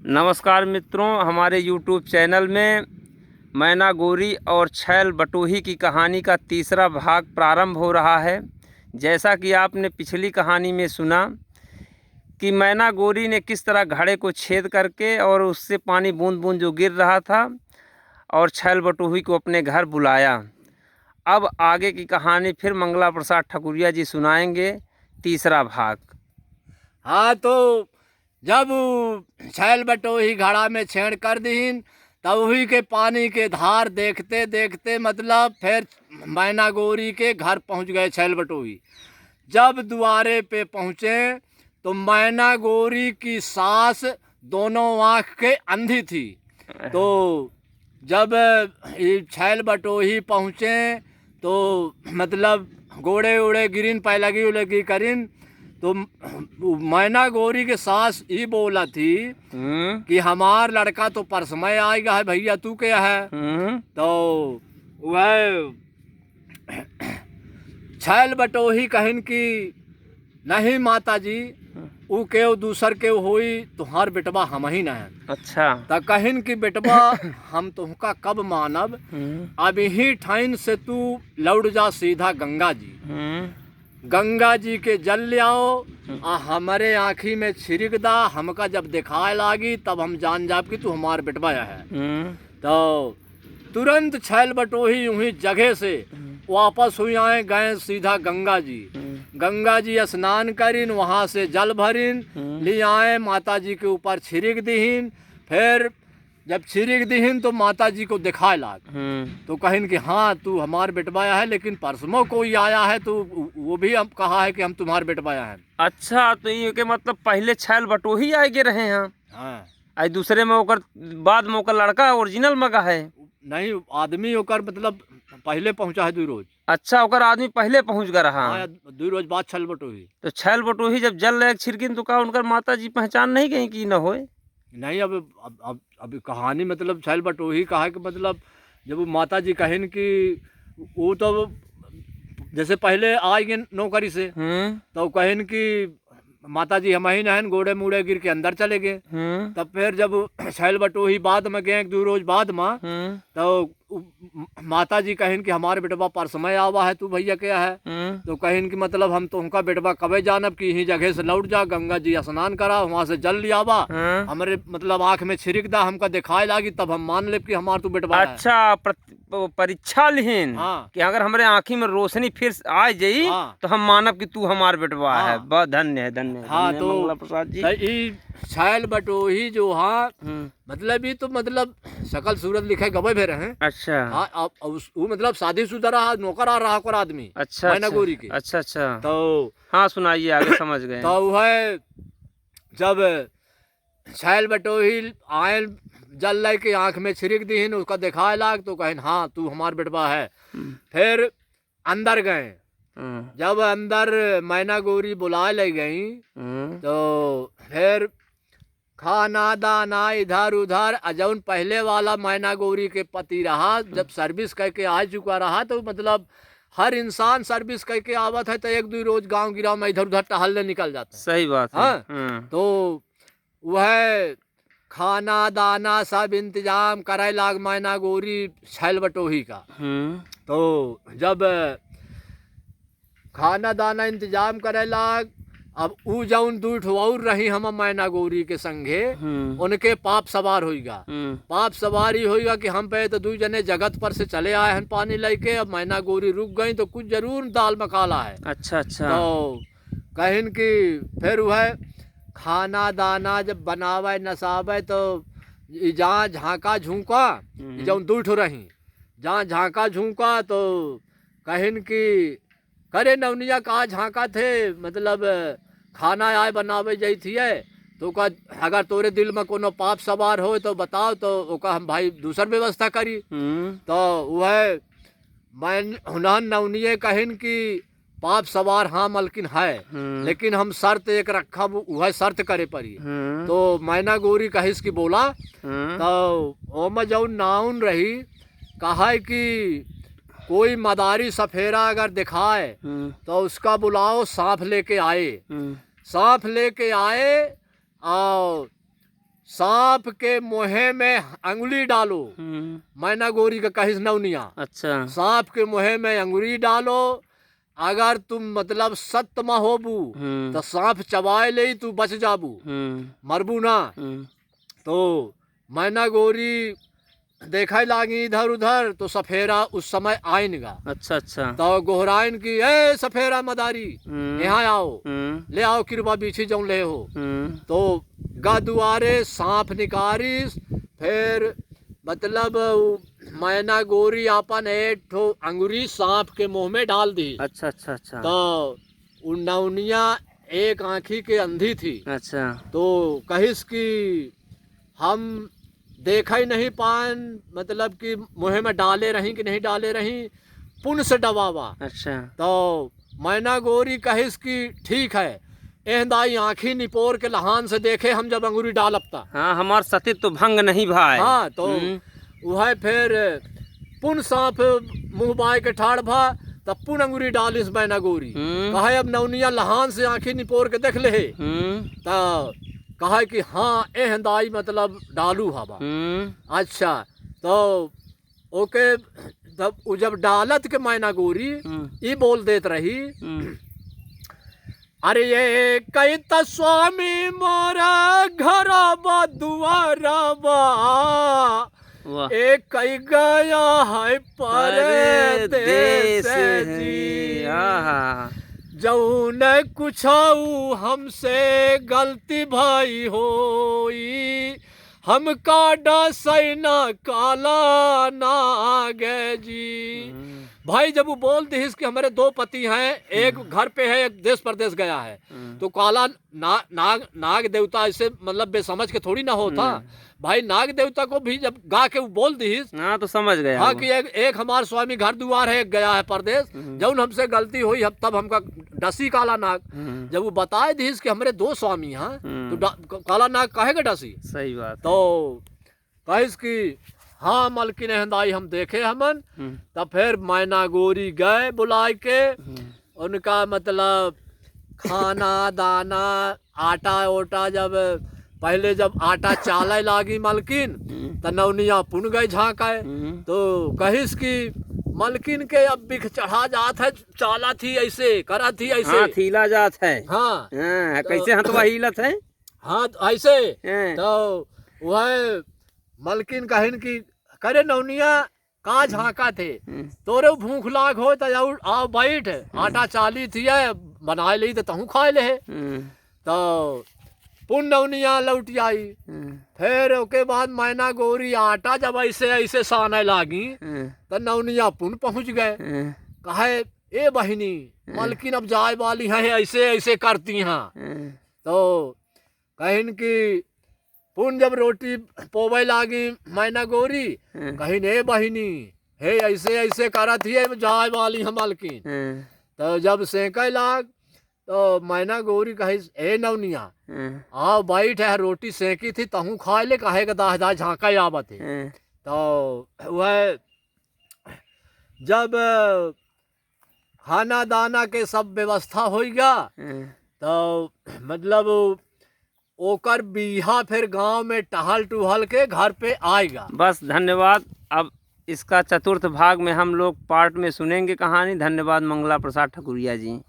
नमस्कार मित्रों, हमारे YouTube चैनल में मैना गौरी और छैल बटोही की कहानी का तीसरा भाग प्रारंभ हो रहा है। जैसा कि आपने पिछली कहानी में सुना कि मैना गौरी ने किस तरह घड़े को छेद करके और उससे पानी बूंद बूंद जो गिर रहा था और छैल बटोही को अपने घर बुलाया। अब आगे की कहानी फिर मंगला प्रसाद ठकुरिया जी सुनाएंगे, तीसरा भाग। हाँ, तो जब छैल बटोही घड़ा में छेड़ कर दीन तब वही के पानी के धार देखते देखते मतलब फिर मैना गौरी के घर पहुंच गए छैल बटोही। जब द्वारे पे पहुँचे तो मैना गौरी की सास दोनों आँख के अंधी थी। तो जब छैल बटोही पहुँचे तो मतलब गोड़े उड़े गिरिन पैलगी उलगी करिन तो मैना गौरी के सास ही बोला थी कि हमार लड़का तो परसमय आएगा है, भैया तू क्या है। तो वह छैल बटोही कहन कि नहीं माता जी, ऊ के दूसर के होई तुम्हार बेटवा हम ही न है। अच्छा। तो कहन कि बेटवा हम तुमका कब मानब, अब ही ठाइन से तू लौट जा सीधा गंगा जी। गंगा जी के जल ले आओ हमारे आँखी में छिड़क दा, हमका जब दिखाए लागी तब हम जान जाब कि तू हमार बेटवा है। तो तुरंत छैल बटोही यूं ही जगह से वापस हुई आए, गए सीधा गंगा जी। गंगा जी स्नान करिन, वहाँ से जल भरिन ले आए, माता जी के ऊपर छिड़क दीन। फिर जब छिड़क दीन तो माता जी को दिखाए लाग। तो कहिन कि हाँ तू हमार बेटवाया है, लेकिन परसों कोई आया है तो वो भी हम कहा है कि हम तुम्हार बेटवाया है। अच्छा, तो ये के मतलब पहले छैल बटोही आए गे रहे हैं। हाँ, आई दूसरे में ओकर बाद में ओकर लड़का ओरिजिनल मगा है। नहीं, आदमी ओकर मतलब पहले पहुंचा है 2 रोज। अच्छा, ओकर आदमी पहले पहुंच गया रहा। हाँ, 2 रोज बाद छैल बटोही। तो छैल बटोही जब जल रहे छिड़किन तो का उनकर माता जी पहचान नहीं गई कि न होए? नहीं, अब कहानी मतलब छैल बटोही का है कि मतलब जब वो माता जी कहें कि वो तो जैसे पहले आएंगे नौकरी से तो कहें कि माता जी हम ही नहन, गोड़े मुड़े गिर के अंदर चले गए। तब फिर जब छैल बटोही बाद में गए 2 रोज बाद में तो माता जी कहें कि हमारे बेटवा परसमय आवा है, तू भैया क्या है। तो कहें कि मतलब हम तो उनका बेटवा कबे जानब कि यही जगह से लौट जा, गंगा जी स्नान करा, वहाँ से जल लिया आवा, हमारे मतलब आँख में छिड़क दा, हमका दिखाए लागी तब हम मान ले कि हमार तू बेटवा है। अच्छा, परीक्षा लिहिन। हाँ, कि अगर हमारे आँखी में रोशनी फिर आ जाई तो हम मानब कि तू हमार बेटवा है। बहुत धन्य है, धन्य है। हाँ, तो मंगला प्रसाद जी छैल बटोही जो हाँ मतलब ये तो मतलब शकल सूरत लिखे गवे भी रहे। अच्छा। हाँ, वो मतलब शादीशुदा रहा, नौकर आ रहा कोई आदमी। अच्छा, मैना गौरी के। अच्छा अच्छा। तो हाँ सुनाइए आगे, समझ गए। तो वह जब छैल बटोही आए जल ले के आँख में छिड़क दीन, उसका दिखाए लाग तो कहें हाँ तू हमार बेटवा है। फिर अंदर गए। जब अंदर मैना गौरी बुला ले गई तो फिर खाना दाना इधर उधर अजौन पहले वाला मैना गौरी के पति रहा, जब सर्विस करके आ चुका रहा तो मतलब हर इंसान सर्विस करके आवत है तो 1-2 रोज गांव गिराव में इधर उधर टहलने निकल जाता है। सही बात है। हाँ, तो वह खाना दाना सब इंतजाम करे लाग मैना गौरी छैल बटोही का। तो जब खाना दाना इंतजाम करे लाग, अब ऊ जौन 2 ठो और रही हम मैना गौरी के संगे, उनके पाप सवार होगा। पाप सवारी होगा कि हम पे तो 2 जने जगत पर से चले आए हैं पानी लेके, अब मैना गौरी रुक गई तो कुछ जरूर दाल मकाला है। अच्छा अच्छा। तो कहिन कि फिर वह खाना दाना जब बनावे नसावे तो जहाँ झाँका झूका जौन 2 ठो रही, जहाँ झाँका झूका तो कहिन कि करे नवनिया कहा झाँका थे, मतलब खाना आए बनावे जाइ थी तो का अगर तोरे दिल में कोनो पाप सवार हो तो बताओ, तो ओका हम भाई दूसर व्यवस्था करी। तो वह मैं हुनहन नवनिये कहिन कि पाप सवार हाँ मलकिन है, लेकिन हम शर्त एक रखा, वह शर्त करे पड़ी। तो मैना गौरी कहिस की बोला तो ओम जौन नाउन रही कहा कि कोई मदारी सफेरा अगर दिखाए तो उसका बुलाओ सांप लेके आए। सांप लेके आए और सांप के मुँहे में अंगुली डालो, मैना गोरी का कहिस नौनिया। अच्छा। सांप के मुँहे में अंगुली डालो, अगर तुम मतलब सत्य में होबू तो सांप चबाए ले तू बच जाबू, मरबू ना। तो मैना गोरी देखा लागी इधर उधर, तो सफेरा उस समय आइन गा। अच्छा अच्छा। तो गोहराइन की, ए सफेरा मदारी यहाँ आओ, ले आओ कृपा बीछी जाऊं ले हो। तो गा दुआरे सांप निकारिस, फिर मतलब मैना गोरी अपन एक ठो अंगुरी सांप के मुंह में डाल दी। अच्छा अच्छा अच्छा। तो उन नौनिया एक आंखी के अंधी थी। अच्छा। तो कहिस कि हम देखा ही नहीं पान, मतलब कि मुँह में डाले रही कि नहीं डाले रही, पुण्य से डबावा। अच्छा। तो मैना गोरी कहिस कि ठीक है, एहदाई आँखी निपोर के लहान से देखे हम जब अंगूरी डालपता। हाँ, हमार सतीत्व तो भंग नहीं भाई। हाँ, तो वह फिर पुन सांप मुँह बाय के ठाड़ भा, तब पुन अंगूरी डालिस मैना गोरी। कहा अब नौनिया लहान से आँखी निपोर के देख ले। तो कहा कि हाँ एहदाई मतलब डालू हवा। अच्छा, तो ओके, तब जब डालत के मैना गोरी ये बोल देत रही, अरे ये कई त स्वामी मोरा घर दुआरबा, एक कई गया है परदेस जी, जौन कुछ हमसे गलती भाई होई, हम काडा सैना काला नागे जी। भाई जब वो बोल दी कि हमारे दो पति हैं, एक घर पे है एक देश परदेश गया है, तो काला नाग देवता ऐसे मतलब बेसमझ के थोड़ी ना होता भाई। नाग देवता को भी जब गा के वो बोल दी, हाँ तो समझ गया। हाँ कि एक हमार स्वामी घर दुआर है, एक गया है परदेश, जब हमसे गलती हुई तब हमका डसी काला नाग। जब वो बताए दी कि हमारे दो स्वामी हैं, तो काला नाग कहेगा डसी। सही बात। तो कहिस कि हाँ मलकिन हंदाई हम देखे हमन। तब फिर मैना गोरी गए बुलाए के, उनका मतलब खाना दाना आटा ओटा, जब पहले जब आटा चाले लागी मलकिन, तो नौनिया पुन गए झाँकाए। तो कहिस कि मलकिन के अब बिख चढ़ा जात है, चाला थी ऐसे करा थी ऐसे। हाँ, थीला जात है। हाँ, कैसे हथवा हिलत है। हाँ ऐसे। तो वह मलकिन कहन की, करे नौनिया का झाँका थे, तोरे भूख लाग हो तो आओ बैठ, आटा चाली थी बना ली तो तहू खा ले। तो पुन नौनिया लौट आई। फिर उसके बाद मैना गोरी आटा जब ऐसे ऐसे साने लागी, तो नौनिया पुन पहुंच गए। कहे ए बहिनी मलकिन अब जाए वाली है, ऐसे ऐसे करती हैं। तो कहिन की पुन जब रोटी पोवे लागी मैना गोरी, कहिन ए बहिनी हे ऐसे ऐसे करत ही जाए वाली है मलकिन। तो जब सेके लाग, तो मैना गोरी कही ए नौनिया आओ बैठ है, रोटी सेकी थी तहू खा ले, कहे का दाह झाँका आवत है। तो वह जब खाना दाना के सब व्यवस्था हो गया, तो मतलब ओकर बिहा फिर गांव में टहल टुहल के घर पे आएगा। बस धन्यवाद। अब इसका चतुर्थ भाग में हम लोग पार्ट में सुनेंगे कहानी। धन्यवाद मंगला प्रसाद ठकुरिया जी।